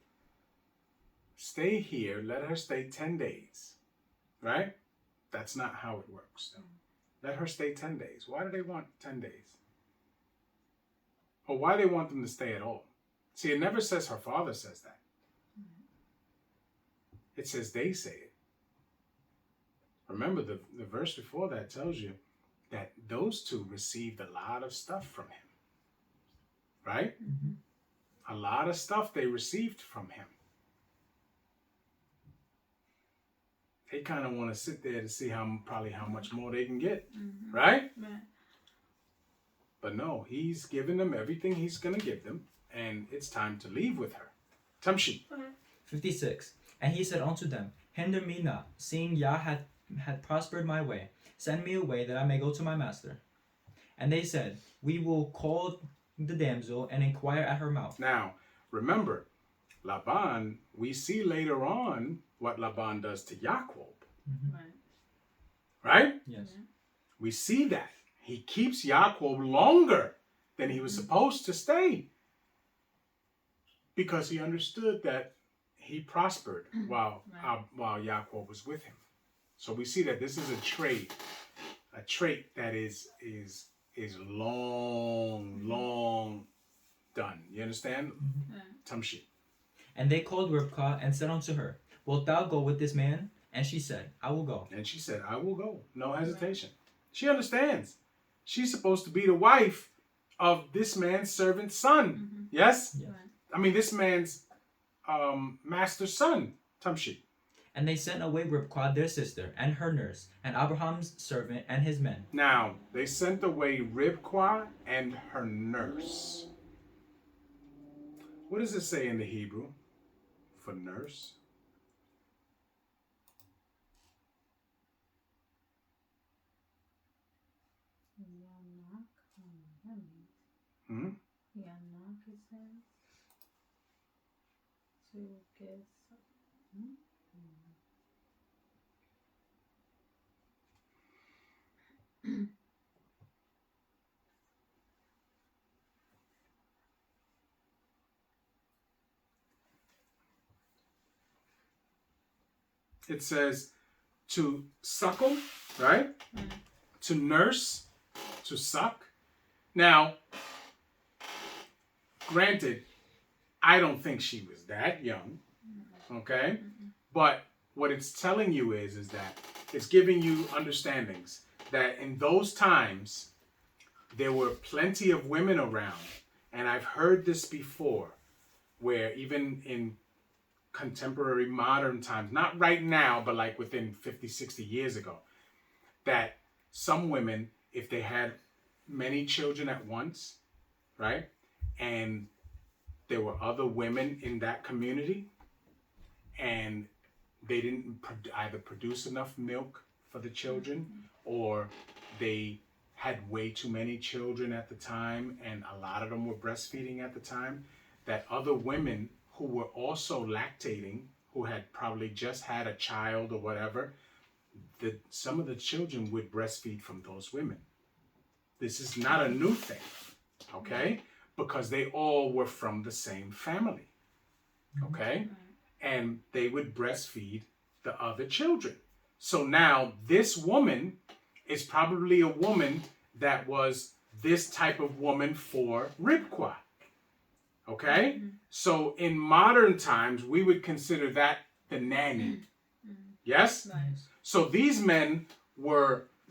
stay here, let her stay 10 days. Right? That's not how it works. No. Let her stay 10 days. Why do they want 10 days? Or why they want them to stay at all? See, it never says her father says that. It says they say it. Remember, the verse before that tells you that those two received a lot of stuff from him. Right? Mm-hmm. A lot of stuff they received from him. They kind of want to sit there to see how much more they can get. Mm-hmm. Right? Right. But no, he's given them everything he's going to give them, and it's time to leave with her. Tamshi. 56. And he said unto them, Hinder me not, seeing Yah hath prospered my way. Send me away that I may go to my master. And they said, We will call the damsel and inquire at her mouth. Now, remember, Laban, we see later on what Laban does to Yaakov. Mm-hmm. Right. Right? Yes. Yeah. We see that. He keeps Yaakov longer than he was supposed to stay. Because he understood that he prospered while Yaakov was with him. So we see that this is a trait that is long done. You understand? Mm-hmm. Tamshi. And they called Ribkah and said unto her, Wilt thou go with this man? And she said, I will go. And she said, I will go. No hesitation. She understands. She's supposed to be the wife of this man's servant's son. Mm-hmm. Yes? Yes. Right. I mean, this man's master's son. Tamshi. And they sent away Ribkah their sister, and her nurse, and Abraham's servant, and his men. Now, they sent away Ribkah and her nurse. What does it say in the Hebrew for nurse? Yana, it says. To get some. It says to suckle, right? To nurse, to suck. Now, granted, I don't think she was that young, okay? But what it's telling you is that it's giving you understandings that in those times, there were plenty of women around. And I've heard this before, where even in contemporary modern times, not right now, but like within 50, 60 years ago, that some women, if they had many children at once, right? And there were other women in that community and they didn't either produce enough milk for the children or they had way too many children at the time and a lot of them were breastfeeding at the time, that other women who were also lactating, who had probably just had a child or whatever, some of the children would breastfeed from those women. This is not a new thing, okay? Because they all were from the same family, okay? And they would breastfeed the other children. So now this woman is probably a woman that was this type of woman for Ribqua, okay? So in modern times, we would consider that the nanny, yes? Nice. So these men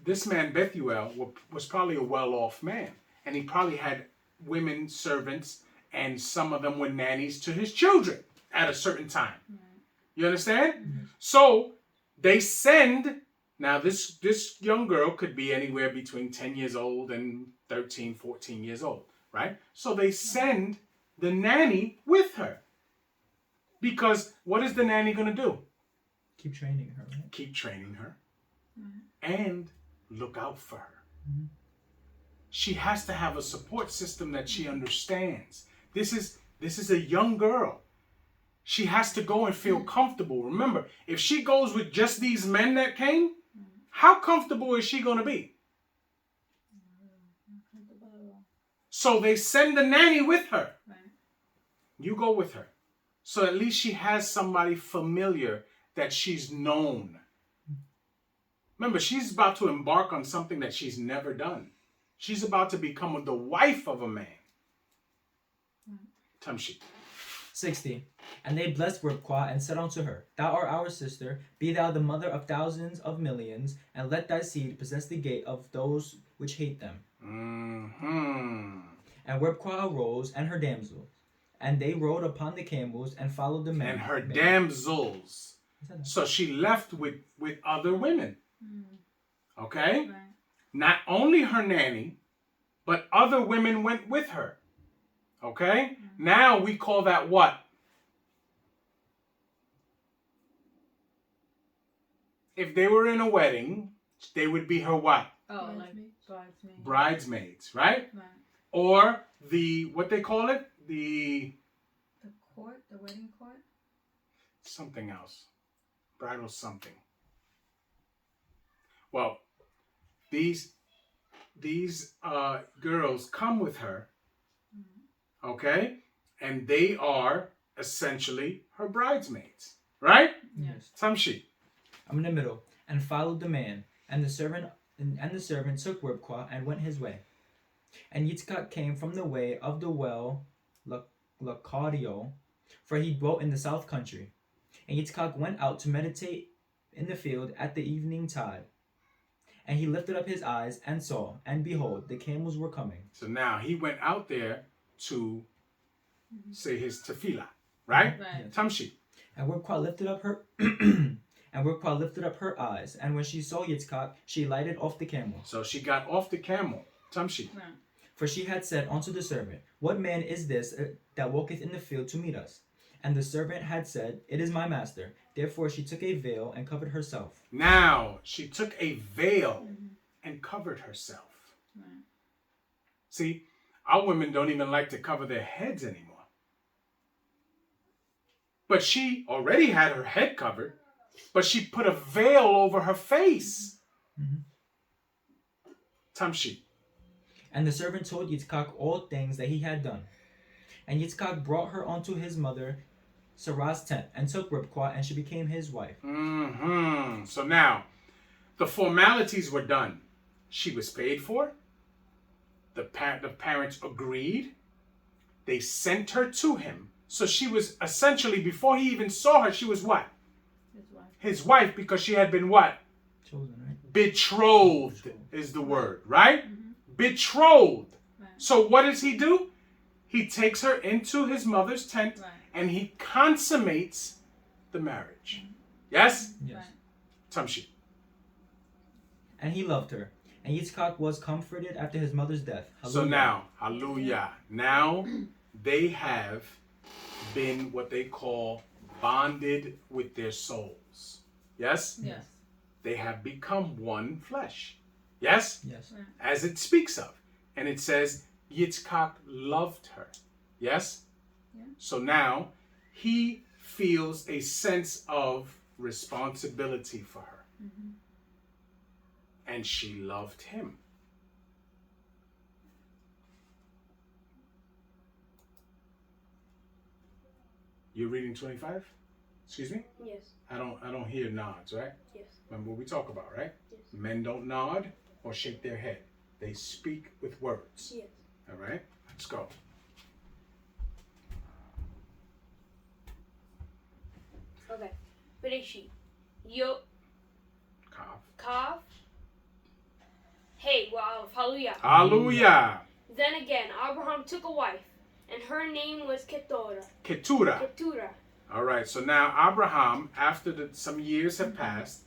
this man Bethuel was probably a well-off man. And he probably had women servants and some of them were nannies to his children at a certain time. You understand? So they send, now this young girl could be anywhere between 10 years old and 13, 14 years old, right? So they send the nanny with her. Because what is the nanny going to do? Keep training her, right? Keep training her and look out for her. She has to have a support system that she understands. This is a young girl. She has to go and feel comfortable. Remember, if she goes with just these men that came, how comfortable is she going to be? So they send the nanny with her. You go with her. So at least she has somebody familiar that she's known. Remember, she's about to embark on something that she's never done. She's about to become the wife of a man. Tamshi. 60. And they blessed Ribqah and said unto her, Thou art our sister, be thou the mother of thousands of millions, and let thy seed possess the gate of those which hate them. And Ribqah arose, and her damsels, and they rode upon the camels and followed the men. And her damsels. So she left with other women. Okay? Right. Not only her nanny, but other women went with her. Okay? Now we call that what? If they were in a wedding, they would be her what? Oh, like bridesmaids. Bridesmaids, right? Right. Or what they call it? The court, the wedding court? something else. Bridal something. Well, these girls come with her, okay? And they are essentially her bridesmaids, right? Yes. Tamshi. I'm in the middle, and followed the man, and the servant took Ribqah and went his way. And Yitzchak came from the way of the well Lacadio, for he dwelt in the south country. And Yitzchak went out to meditate in the field at the evening tide. And he lifted up his eyes and saw, and behold, the camels were coming. So now he went out there to say his tefillah, right? Right. Tamshi. And Ribqah lifted up her eyes, and when she saw Yitzchak, she lighted off the camel. So she got off the camel. Tamshi. Right. For she had said unto the servant, What man is this that walketh in the field to meet us? And the servant had said, It is my master. Therefore she took a veil and covered herself. Now she took a veil and covered herself. Right. See, Our women don't even like to cover their heads anymore. But she already had her head covered, but she put a veil over her face. Tamshi. And the servant told Yitzchak all things that he had done. And Yitzchak brought her unto his mother Sarah's tent, and took Ribkah, and she became his wife. So now, the formalities were done. She was paid for. The parents agreed. They sent her to him. So she was essentially, before he even saw her, she was what? His wife, because she had been what? Chosen, right? Betrothed is the word, right? Betrothed. Right. So what does he do? He takes her into his mother's tent, Right. and he consummates the marriage. Yes? Yes. Right. Tamshi. And he loved her. And Yitzchak was comforted after his mother's death. So now, hallelujah. Now they have been what they call bonded with their souls. Yes? Yes. They have become one flesh. Yes? Yes. As it speaks of. And it says, Yitzchak loved her. Yes? Yeah. So now he feels a sense of responsibility for her. And she loved him. You're reading 25? Excuse me? Yes. I don't hear nods, right? Yes. Remember what we talk about, right? Yes. Men don't nod or shake their head. They speak with words. Yes. All right? Let's go. Okay. Bereshit. Yo. Kav. Kav. Hey, well, hallelujah. Hallelujah. Then again, Abraham took a wife, and her name was Keturah. Keturah. Keturah. All right. So now Abraham, after some years have passed,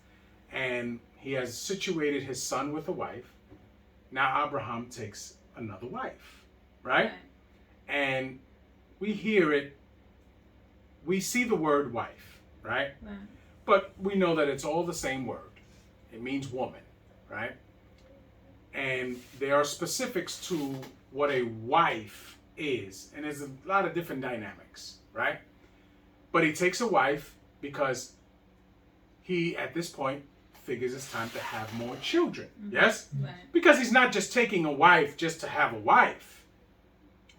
and he has situated his son with a wife, now Abraham takes another wife, right? And we hear it, we see the word wife, right? Right. But we know that it's all the same word. It means woman, right? And there are specifics to what a wife is. And there's a lot of different dynamics, right? But he takes a wife because he, at this point, figures it's time to have more children. Yes? Right. Because he's not just taking a wife just to have a wife,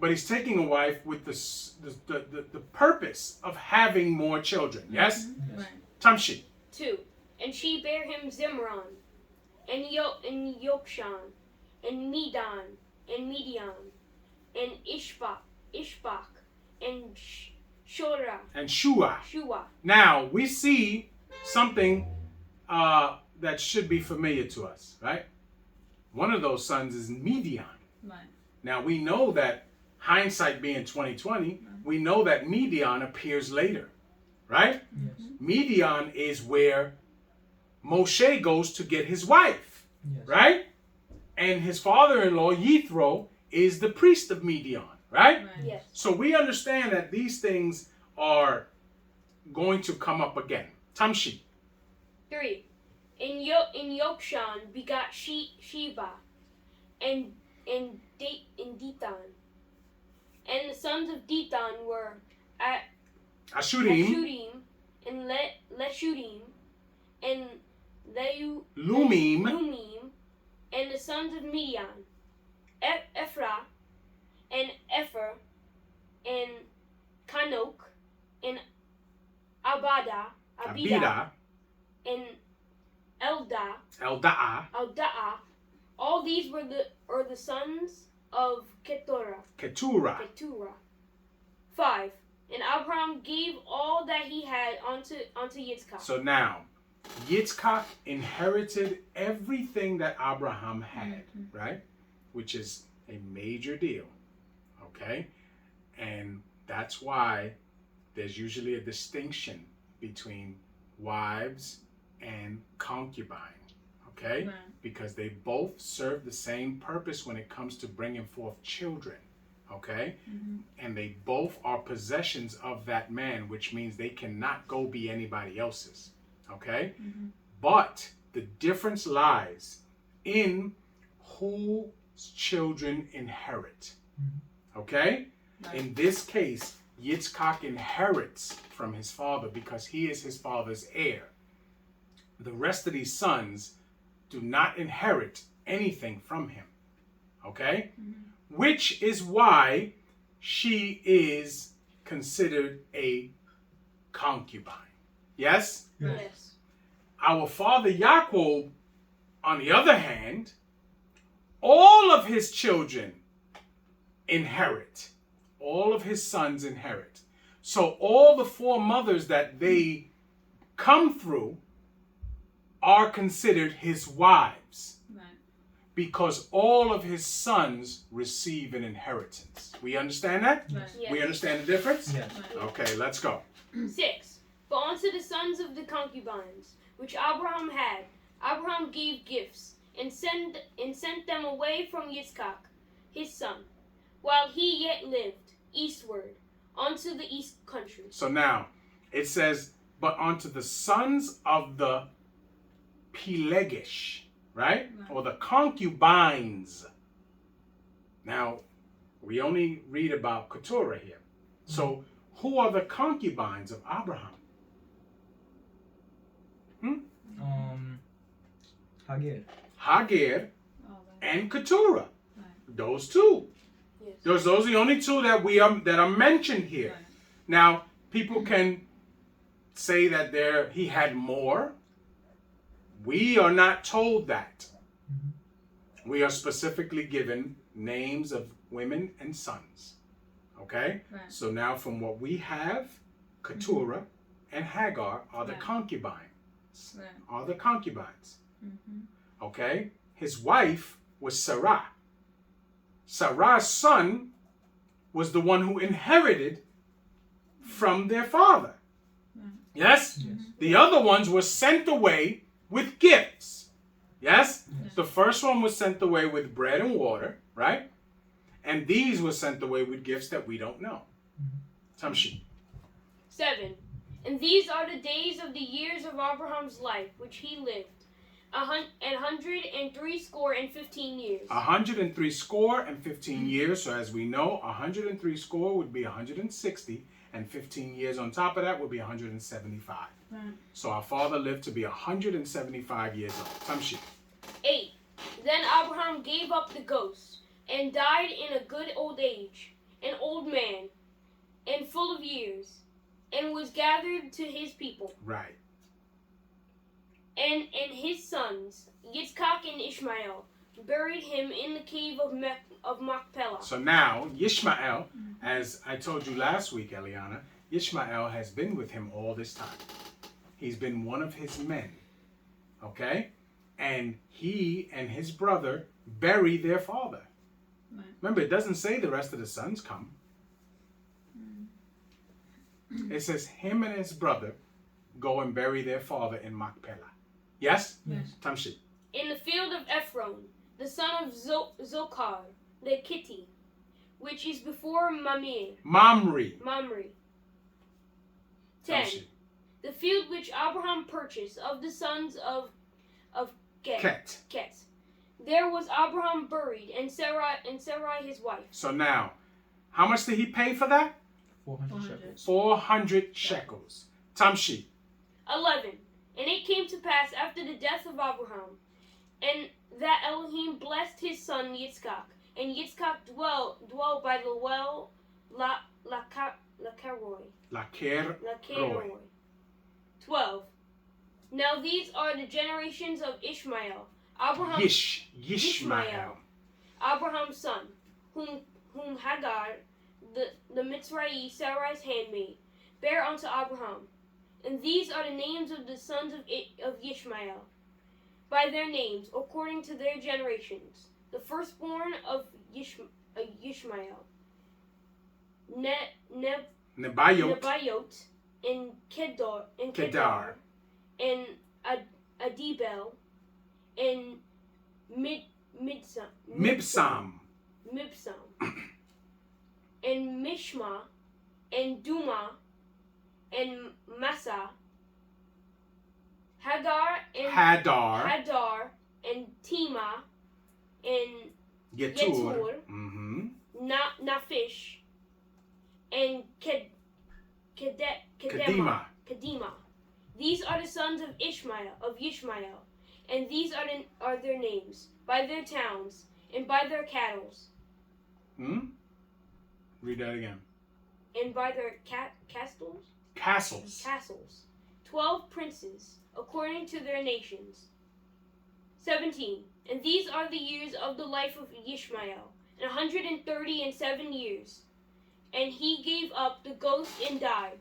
but he's taking a wife with the purpose of having more children. Yes? Right. Tamshi. 2. And she bare him Zimran, and Yokshan, and Medan, and Midian, and Ishbak, and Shora, And Shua. Shua. Now, we see something that should be familiar to us, right? One of those sons is Midian. Right. Now, we know that, hindsight being 2020, we know that Midian appears later, right? Midian is where Moshe goes to get his wife, Yes. right? And his father-in-law, Yethro, is the priest of Midian, right? Right. Yes. So we understand that these things are going to come up again. Tamshi. 3. And Yokshan begot Sheba, and Detan. And the sons of Detan were Ashurim, Ashurim, and Leshurim, and Lumim, Lumim, and the sons of Midian, Ephra, and Epher, and Kanok, and Abida, Abida, and Elda'a, Elda'a. All these were the sons of Keturah. Keturah. 5. And Abraham gave all that he had unto Yitzchak. So now, Yitzchak inherited everything that Abraham had, right? Which is a major deal, okay? And that's why there's usually a distinction between wives and concubine, okay? Right. Because they both serve the same purpose when it comes to bringing forth children, okay? And they both are possessions of that man, which means they cannot go be anybody else's, okay? But the difference lies in whose children inherit. Okay? Right. In this case, Yitzchak inherits from his father because he is his father's heir. The rest of these sons do not inherit anything from him. Okay? Which is why she is considered a concubine. Yes? Yes. Our father Yaakov, on the other hand, all of his children inherit. All of his sons inherit. So all the four mothers that they come through are considered his wives. Right. Because all of his sons receive an inheritance. We understand that? Right. Yes. We understand the difference? Yes. Okay, let's go. 6. But unto the sons of the concubines, which Abraham had, Abraham gave gifts, and sent them away from Yitzchak, his son, while he yet lived, eastward, unto the east country. So now, it says, but unto the sons of the Pelegish, right? Or the concubines. Now, we only read about Keturah here. So, who are the concubines of Abraham? Hagar. Hagar All right. and Keturah. Right. Those two. Yes. Those are the only two that are mentioned here. Right. Now, people can say that he had more. We are not told that. We are specifically given names of women and sons. Okay? Right. So now from what we have, Keturah and Hagar are the Right. concubines. Right. Are the concubines. Mm-hmm. Okay? His wife was Sarah. Sarah's son was the one who inherited from their father. Yes? Yes. The other ones were sent away with gifts. Yes? The first one was sent away with bread and water, right? And these were sent away with gifts that we don't know. Tamshi. 7. And these are the days of the years of Abraham's life, which he lived, 160 years. 103 score and 15 years. So as we know, 103 score would be 160, and 15 years on top of that would be 175. Right. So our father lived to be 175 years old. Tamshi. 8. Then Abraham gave up the ghost, and died in a good old age, an old man, and full of years, and was gathered to his people. Right. And his sons, Yitzchak and Ishmael, buried him in the cave of Machpelah. So now, Yishmael, as I told you last week, Eliana, Yishmael has been with him all this time. He's been one of his men. Okay? And he and his brother bury their father. Right. Remember, it doesn't say the rest of the sons come. It says him and his brother go and bury their father in Machpelah. Yes? Yes. Tamshi. In the field of Ephron, the son of Zochar, the Kitti, which is before Mamre. Mamre. 10. Tamshi. The field which Abraham purchased of the sons of Ket. Ket. There was Abraham buried, and Sarai his wife. So now, how much did he pay for that? 400 shekels. 400 shekels. Tamshi. 11. And it came to pass after the death of Abraham, and that Elohim blessed his son Yitzchak, and Yitzchak dwelt by the well Lacheroi. Lacheroi. 12. Now these are the generations of Ishmael, Yishmael. Abraham's son, whom Hagar, the Mitzrayim, Sarai's handmaid, bare unto Abraham. And these are the names of the sons of Yishmael, by their names, according to their generations. The firstborn of Yishmael, Nebayot, and Kedar, and Adibel, and Mibsam. And Mishma, and Duma, and Massa, Hadar, and Tima, and Yetur. Mm-hmm. Naphish, and Kedema. Kedema. These are the sons of Ishmael, and these are their names, by their towns, and by their cattle. Read that again. And by their castles. Castles. 12 princes, according to their nations. 17. And these are the years of the life of Ishmael, 137 years. And he gave up the ghost and died,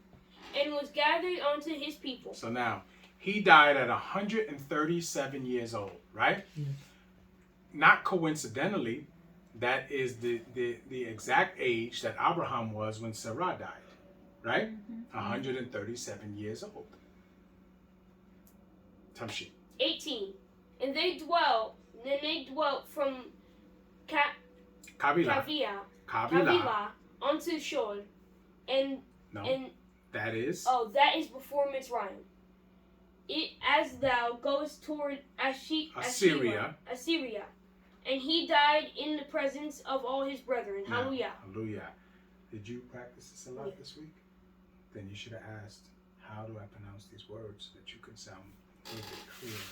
and was gathered unto his people. So now, he died at 137 years old, right? Yes. Not coincidentally, that is the exact age that Abraham was when Sarah died, right? 137 years old. Tamshi. 18. And they dwelt from Kavila Kavila unto Shod, and that is that is before Mitzrayim. It as thou goest toward Assyria, and he died in the presence of all his brethren. Now, Hallelujah. Hallelujah. Did you practice this a lot this week? Then you should have asked, how do I pronounce these words so that you could sound a little bit clearer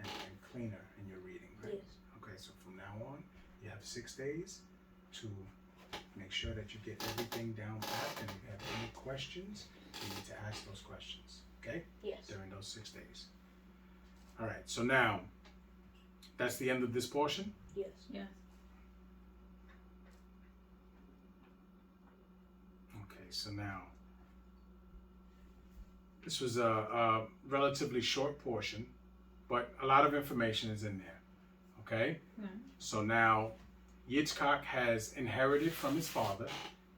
and cleaner in your reading, right? Yes. Okay, so from now on, you have 6 days to make sure that you get everything down pat, and if you have any questions, you need to ask those questions, okay? Yes. During those 6 days. All right, so now, that's the end of this portion? Yes. Yes. Okay, so now, this was a relatively short portion, but a lot of information is in there, okay? Yeah. So now, Yitzchak has inherited from his father.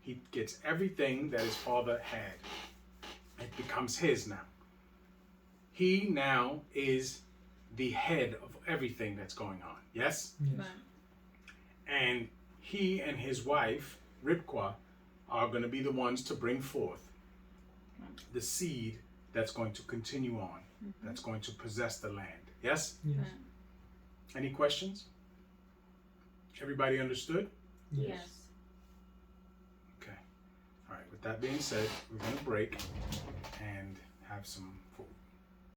He gets everything that his father had. It becomes his now. He now is the head of everything that's going on, yes? Yes. Right. And he and his wife, Ribkah, are going to be the ones to bring forth the seed that's going to continue on, that's going to possess the land. Yes? Yes. Any questions? Everybody understood? Yes. Okay. All right. With that being said, we're going to break and have some food.